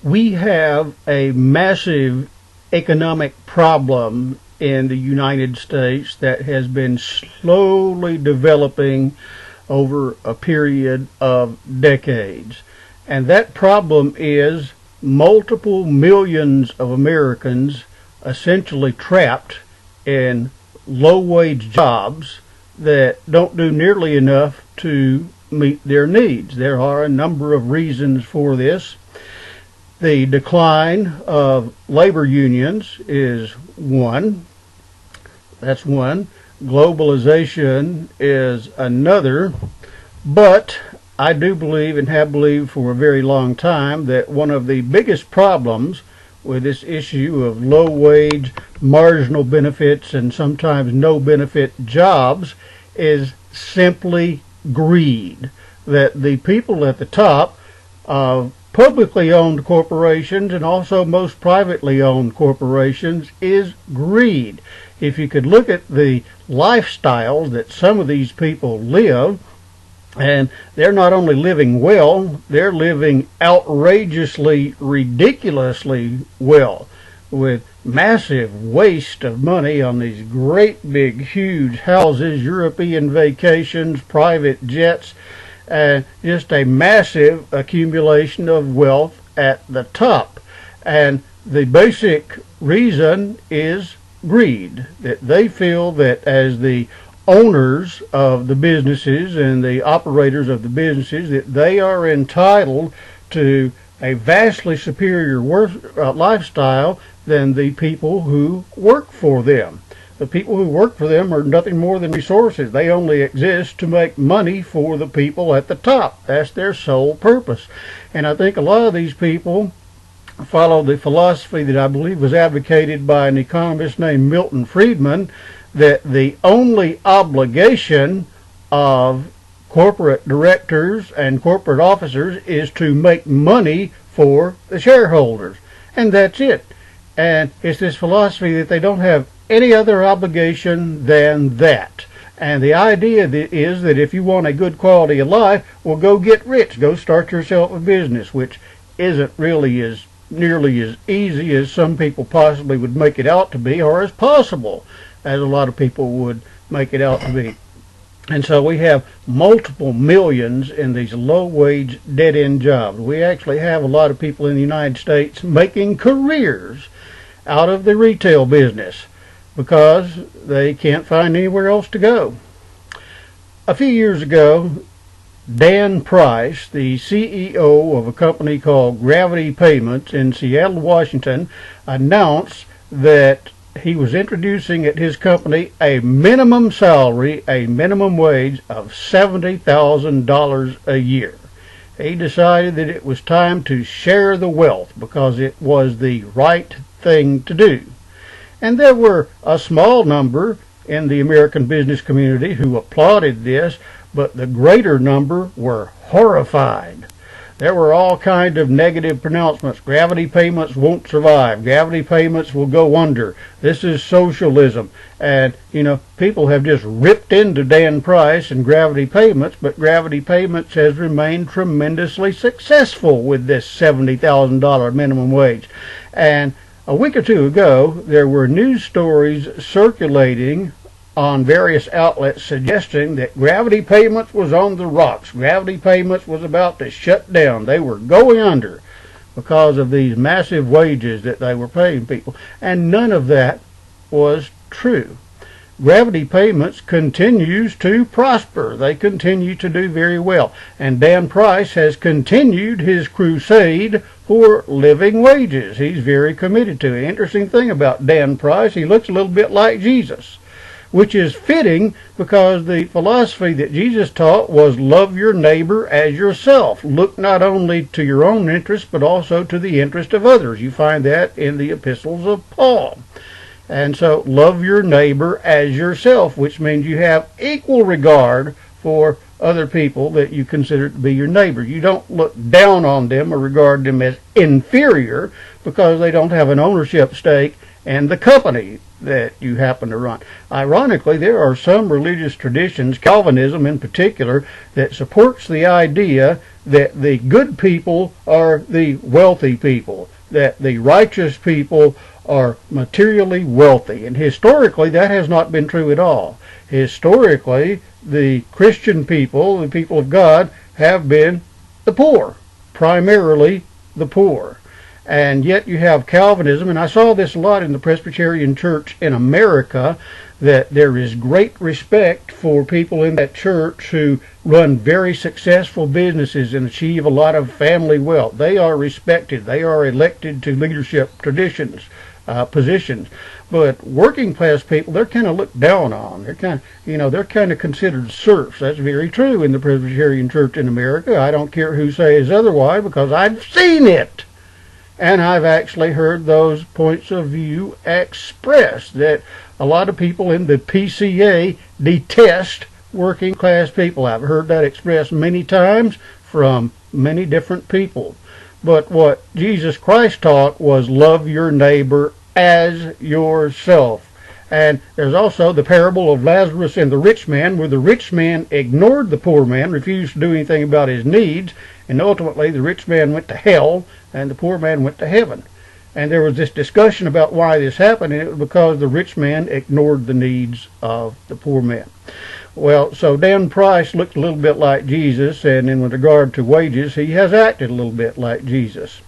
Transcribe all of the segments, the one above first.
We have a massive economic problem in the United States that has been slowly developing over a period of decades. And that problem is multiple millions of Americans essentially trapped in low-wage jobs that don't do nearly enough to meet their needs. There are a number of reasons for this. The decline of labor unions is one. That's one. Globalization is another. But I do believe, and have believed for a very long time, that one of the biggest problems with this issue of low wage, marginal benefits, and sometimes no benefit jobs is simply greed. That the people at the top of publicly owned corporations and also most privately owned corporations is greed. If you could look at the lifestyles that some of these people live, and they're not only living well, they're living outrageously, ridiculously well, with massive waste of money on these great big huge houses, European vacations, private jets, and just a massive accumulation of wealth at the top. And the basic reason is greed, that they feel that as the owners of the businesses and the operators of the businesses, that they are entitled to a vastly superior lifestyle than the people who work for them. The people who work for them are nothing more than resources. They only exist to make money for the people at the top. That's their sole purpose. And I think a lot of these people follow the philosophy that I believe was advocated by an economist named Milton Friedman, that the only obligation of corporate directors and corporate officers is to make money for the shareholders. And that's it. And it's this philosophy that they don't have any other obligation than that. And the idea is that if you want a good quality of life, well, go get rich. Go start yourself a business, which isn't really nearly as easy as some people possibly would make it out to be, or as possible as a lot of people would make it out to be. And so we have multiple millions in these low-wage, dead-end jobs. We actually have a lot of people in the United States making careers out of the retail business because they can't find anywhere else to go. A few years ago, Dan Price, the CEO of a company called Gravity Payments in Seattle, Washington, announced that he was introducing at his company a minimum salary, a minimum wage of $70,000 a year. He decided that it was time to share the wealth because it was the right thing to do. And there were a small number in the American business community who applauded this, but the greater number were horrified. There were all kinds of negative pronouncements. Gravity Payments won't survive. Gravity Payments will go under. This is socialism. And, people have just ripped into Dan Price and Gravity Payments, but Gravity Payments has remained tremendously successful with this $70,000 minimum wage. And a week or two ago, there were news stories circulating on various outlets suggesting that Gravity Payments was on the rocks. Gravity Payments was about to shut down. They were going under because of these massive wages that they were paying people. And none of that was true. Gravity Payments continues to prosper. They continue to do very well. And Dan Price has continued his crusade for living wages. He's very committed to it. Interesting thing about Dan Price, he looks a little bit like Jesus, which is fitting because the philosophy that Jesus taught was love your neighbor as yourself. Look not only to your own interest, but also to the interest of others. You find that in the epistles of Paul. And so love your neighbor as yourself, which means you have equal regard for other people that you consider to be your neighbor. You don't look down on them or regard them as inferior because they don't have an ownership stake and the company that you happen to run. Ironically, there are some religious traditions, Calvinism in particular, that supports the idea that the good people are the wealthy people, that the righteous people are materially wealthy. And historically, that has not been true at all. Historically, the Christian people, the people of God, have been the poor, primarily the poor. And yet you have Calvinism, and I saw this a lot in the Presbyterian Church in America, that there is great respect for people in that church who run very successful businesses and achieve a lot of family wealth. They are respected. They are elected to leadership positions. But working class people, they're kind of looked down on. They're kind of considered serfs. That's very true in the Presbyterian Church in America. I don't care who says otherwise, because I've seen it. And I've actually heard those points of view expressed, that a lot of people in the PCA detest working class people. I've heard that expressed many times from many different people. But what Jesus Christ taught was love your neighbor as yourself. And there's also the parable of Lazarus and the rich man, where the rich man ignored the poor man, refused to do anything about his needs, and ultimately the rich man went to hell and the poor man went to heaven. And there was this discussion about why this happened, and it was because the rich man ignored the needs of the poor man. Well, so Dan Price looked a little bit like Jesus, and in regard to wages, he has acted a little bit like Jesus.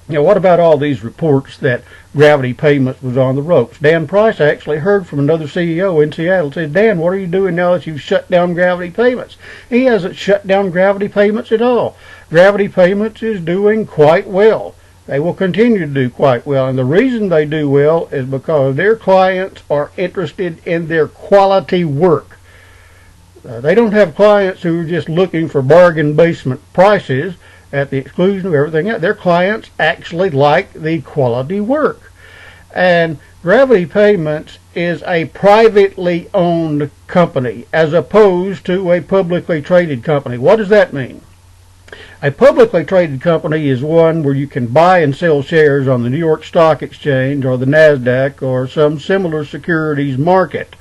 Now, what about all these reports that Gravity Payments was on the ropes? Dan Price actually heard from another CEO in Seattle, said, Dan, what are you doing now that you've shut down Gravity Payments? He hasn't shut down Gravity Payments at all. Gravity Payments is doing quite well. They will continue to do quite well, and the reason they do well is because their clients are interested in their quality work. They don't have clients who are just looking for bargain basement prices at the exclusion of everything else. Their clients actually like the quality work. And Gravity Payments is a privately owned company as opposed to a publicly traded company. What does that mean? A publicly traded company is one where you can buy and sell shares on the New York Stock Exchange or the NASDAQ or some similar securities market.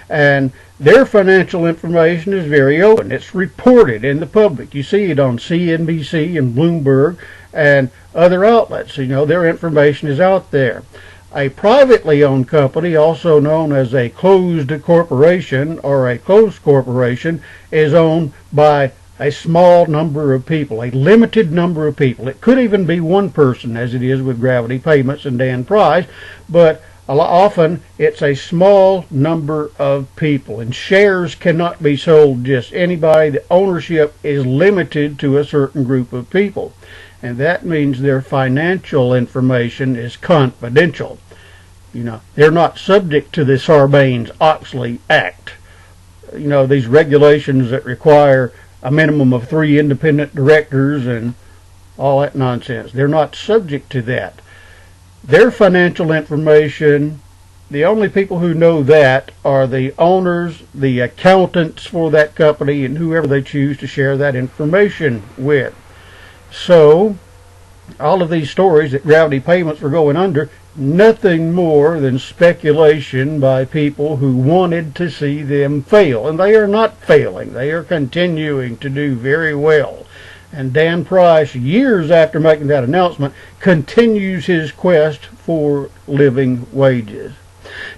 And their financial information is very open. It's reported in the public. You see it on CNBC and Bloomberg and other outlets. Their information is out there. A privately owned company, also known as a closed corporation or a closed corporation, is owned by a small number of people, a limited number of people. It could even be one person, as it is with Gravity Payments and Dan Price, but often it's a small number of people, and shares cannot be sold just anybody. The ownership is limited to a certain group of people, and that means their financial information is confidential. They're not subject to the Sarbanes-Oxley Act. These regulations that require a minimum of 3 independent directors and all that nonsense. They're not subject to that. Their financial information, the only people who know that are the owners, the accountants for that company, and whoever they choose to share that information with. So, all of these stories that Gravity Payments were going under, nothing more than speculation by people who wanted to see them fail. And they are not failing. They are continuing to do very well. And Dan Price, years after making that announcement, continues his quest for living wages.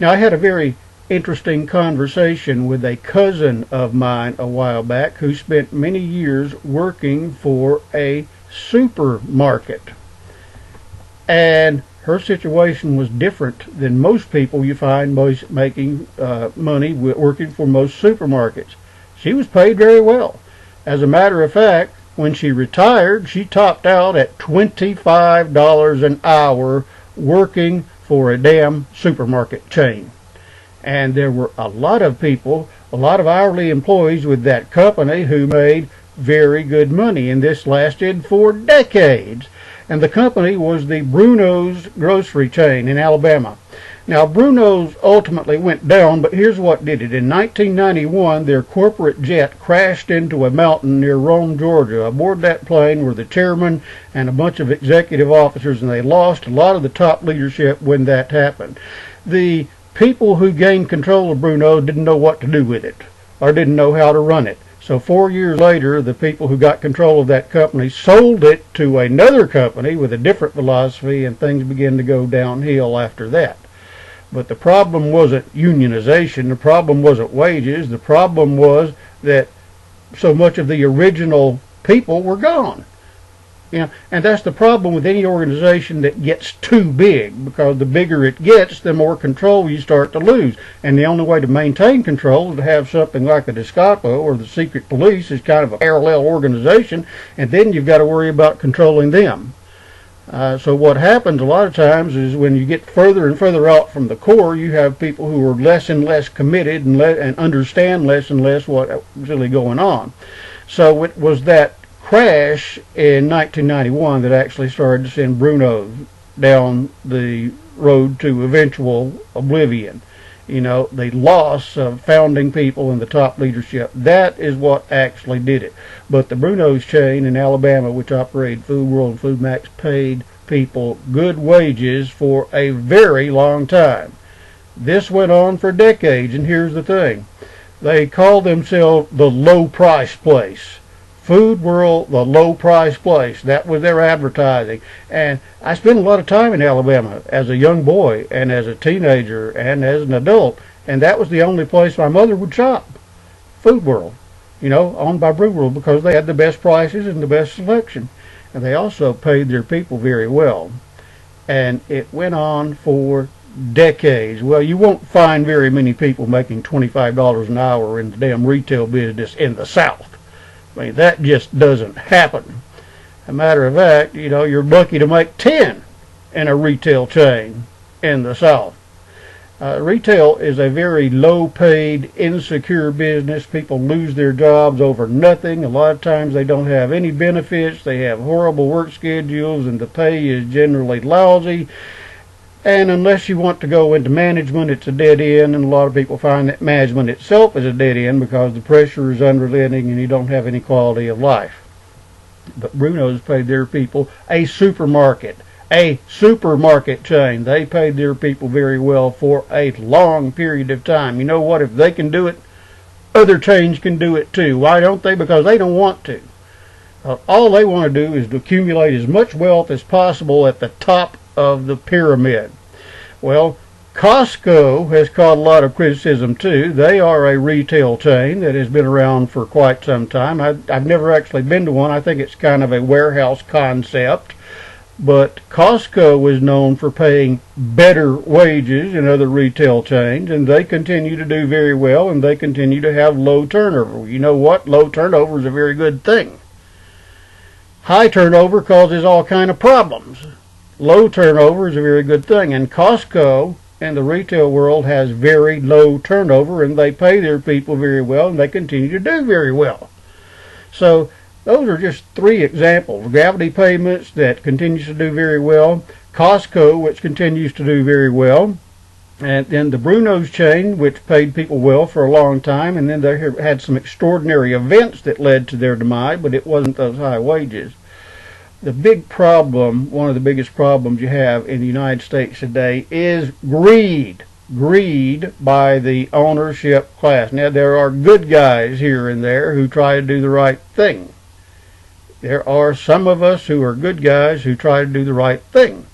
Now, I had a very interesting conversation with a cousin of mine a while back who spent many years working for a supermarket. And her situation was different than most people you find making money working for most supermarkets. She was paid very well. As a matter of fact, when she retired, she topped out at $25 an hour working for a damn supermarket chain. And there were a lot of people, a lot of hourly employees with that company who made very good money, and this lasted for decades. And the company was the Bruno's grocery chain in Alabama. Now, Bruno's ultimately went down, but here's what did it. In 1991, their corporate jet crashed into a mountain near Rome, Georgia. Aboard that plane were the chairman and a bunch of executive officers, and they lost a lot of the top leadership when that happened. The people who gained control of Bruno didn't know what to do with it, or didn't know how to run it. So 4 years later, the people who got control of that company sold it to another company with a different philosophy, and things began to go downhill after that. But the problem wasn't unionization, the problem wasn't wages, the problem was that so much of the original people were gone. And that's the problem with any organization that gets too big, because the bigger it gets, the more control you start to lose. And the only way to maintain control is to have something like the Gestapo or the secret police as kind of a parallel organization, and then you've got to worry about controlling them. So what happens a lot of times is when you get further and further out from the core, you have people who are less and less committed and understand less and less what's really going on. So it was that crash in 1991 that actually started to send Bruno down the road to eventual oblivion. The loss of founding people and the top leadership, that is what actually did it. But the Bruno's chain in Alabama, which operated Food World and Food Max, paid people good wages for a very long time. This went on for decades, and here's the thing. They called themselves the low price place. Food World, the low price place. That was their advertising. And I spent a lot of time in Alabama as a young boy and as a teenager and as an adult, and that was the only place my mother would shop. Food World, owned by Brew World, because they had the best prices and the best selection. And they also paid their people very well. And it went on for decades. Well, you won't find very many people making $25 an hour in the damn retail business in the South. I mean, that just doesn't happen. As a matter of fact, you're lucky to make 10 in a retail chain in the South. Retail is a very low-paid, insecure business. People lose their jobs over nothing. A lot of times they don't have any benefits. They have horrible work schedules, and the pay is generally lousy. And unless you want to go into management, it's a dead end, and a lot of people find that management itself is a dead end because the pressure is unrelenting and you don't have any quality of life. But Bruno's paid their people a supermarket chain. They paid their people very well for a long period of time. You know what? If they can do it, other chains can do it too. Why don't they? Because they don't want to. All they want to do is to accumulate as much wealth as possible at the top of the pyramid. Well, Costco has caught a lot of criticism too. They are a retail chain that has been around for quite some time. I've never actually been to one. I think it's kind of a warehouse concept. But Costco is known for paying better wages than other retail chains, and they continue to do very well, and they continue to have low turnover. You know what? Low turnover is a very good thing. High turnover causes all kind of problems. Low turnover is a very good thing, and Costco in the retail world has very low turnover, and they pay their people very well, and they continue to do very well. So those are just 3 examples. Gravity Payments, that continues to do very well. Costco, which continues to do very well. And then the Bruno's chain, which paid people well for a long time, and then they had some extraordinary events that led to their demise, but it wasn't those high wages. The big problem, one of the biggest problems you have in the United States today, is greed. Greed by the ownership class. Now, there are good guys here and there who try to do the right thing. There are some of us who are good guys who try to do the right thing.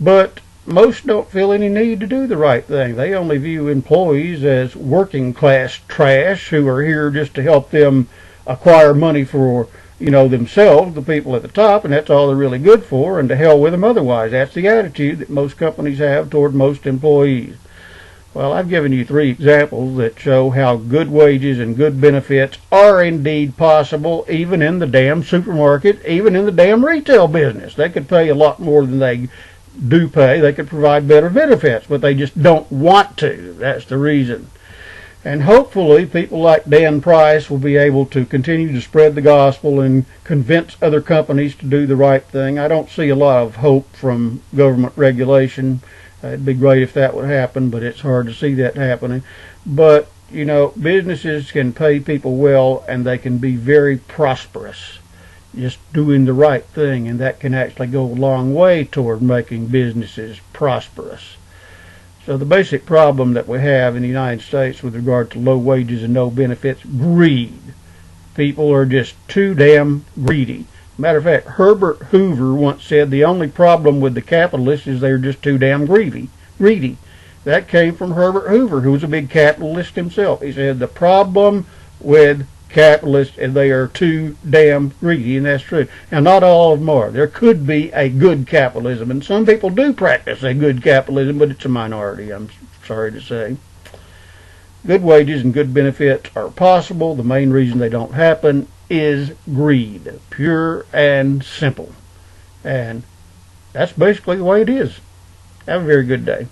But most don't feel any need to do the right thing. They only view employees as working class trash who are here just to help them acquire money for themselves, the people at the top, and that's all they're really good for, and to hell with them otherwise. That's the attitude that most companies have toward most employees. Well, I've given you 3 examples that show how good wages and good benefits are indeed possible, even in the damn supermarket, even in the damn retail business. They could pay a lot more than they do pay. They could provide better benefits, but they just don't want to. That's the reason. And hopefully people like Dan Price will be able to continue to spread the gospel and convince other companies to do the right thing. I don't see a lot of hope from government regulation. It'd be great if that would happen, but it's hard to see that happening. But, you know, businesses can pay people well, and they can be very prosperous just doing the right thing, and that can actually go a long way toward making businesses prosperous. So the basic problem that we have in the United States with regard to low wages and no benefits, greed. People are just too damn greedy. Matter of fact, Herbert Hoover once said the only problem with the capitalists is they're just too damn greedy. That came from Herbert Hoover, who was a big capitalist himself. He said the problem with capitalists is they are too damn greedy, and that's true. Now, not all of them are. There could be a good capitalism, and some people do practice a good capitalism, but it's a minority, I'm sorry to say. Good wages and good benefits are possible. The main reason they don't happen is greed, pure and simple. And that's basically the way it is. Have a very good day.